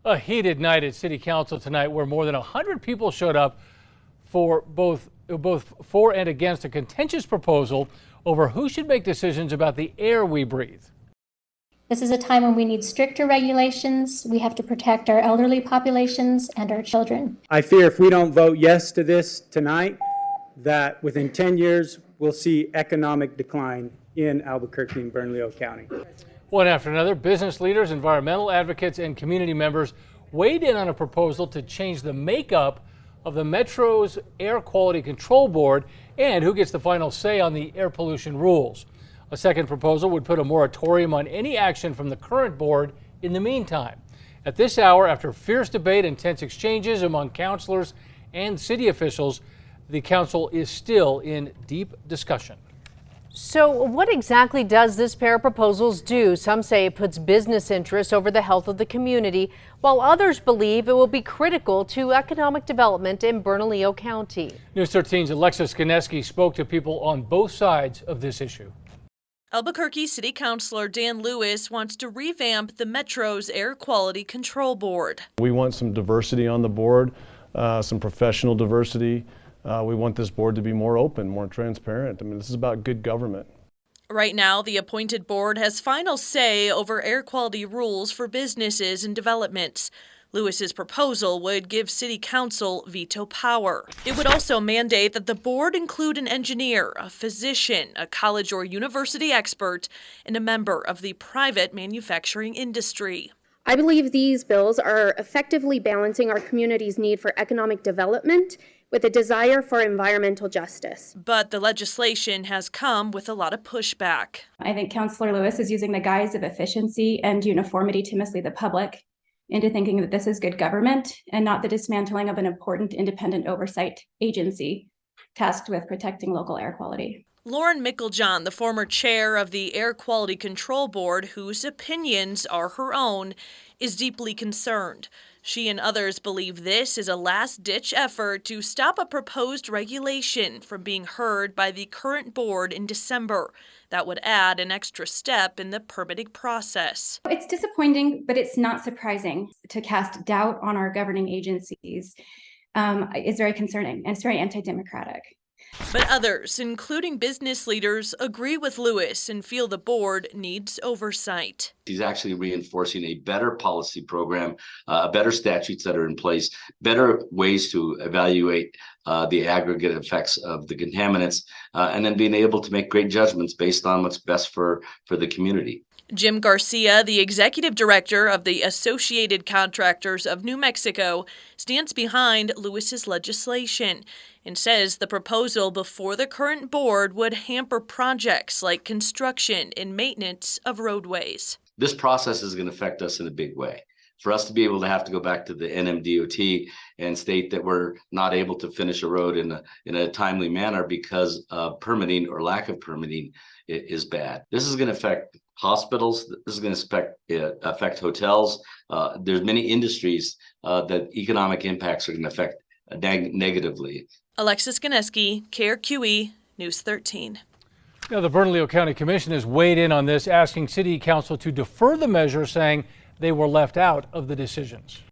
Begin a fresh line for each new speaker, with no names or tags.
A heated night at City Council tonight where more than 100 people showed up for both for and against a contentious proposal over who should make decisions about the air we breathe.
This is a time when we need stricter regulations. We have to protect our elderly populations and our children.
I fear if we don't vote yes to this tonight, that within 10 years, we'll see economic decline in Albuquerque and Bernalillo County.
One after another, business leaders, environmental advocates, and community members weighed in on a proposal to change the makeup of the Metro's Air Quality Control Board and who gets the final say on the air pollution rules. A second proposal would put a moratorium on any action from the current board in the meantime. At this hour, after fierce debate and tense exchanges among councilors and city officials, the council is still in deep discussion.
So what exactly does this pair of proposals do? Some say it puts business interests over the health of the community, while others believe it will be critical to economic development in Bernalillo County. News 13's Alexis Kineski spoke to people on both sides of this issue.
Albuquerque City Councilor Dan Lewis wants to revamp the Metro's Air Quality Control Board.
We want some diversity on the board, some professional diversity. We want this board to be more open, more transparent. I mean, this is about good government.
Right now, the appointed board has final say over air quality rules for businesses and developments. Lewis's proposal would give City Council veto power. It would also mandate that the board include an engineer, a physician, a college or university expert, and a member of the private manufacturing industry.
I believe these bills are effectively balancing our community's need for economic development with a desire for environmental justice.
But the legislation has come with a lot of pushback.
I think Councilor Lewis is using the guise of efficiency and uniformity to mislead the public into thinking that this is good government and not the dismantling of an important independent oversight agency tasked with protecting local air quality.
Lauren Micklejohn, the former chair of the Air Quality Control Board, whose opinions are her own, is deeply concerned. She and others believe this is a last-ditch effort to stop a proposed regulation from being heard by the current board in December. That would add an extra step in the permitting process.
It's disappointing, but it's not surprising. To cast doubt on our governing agencies is very concerning, and it's very anti-democratic.
But others, including business leaders, agree with Lewis and feel the board needs oversight.
He's actually reinforcing a better policy program, better statutes that are in place, better ways to evaluate the aggregate effects of the contaminants, and then being able to make great judgments based on what's best for the community.
Jim Garcia, the executive director of the Associated Contractors of New Mexico, stands behind Lewis's legislation and says the proposal before the current board would hamper projects like construction and maintenance of roadways.
This process is going to affect us in a big way. For us to be able to have to go back to the NMDOT and state that we're not able to finish a road in a timely manner because of permitting or lack of permitting is bad. This is going to affect hospitals. This is going to affect hotels. There's many industries that economic impacts are going to affect negatively.
Alexis Kineski, KRQE, News 13.
Now, the Bernalillo County Commission has weighed in on this, asking City Council to defer the measure, saying they were left out of the decisions.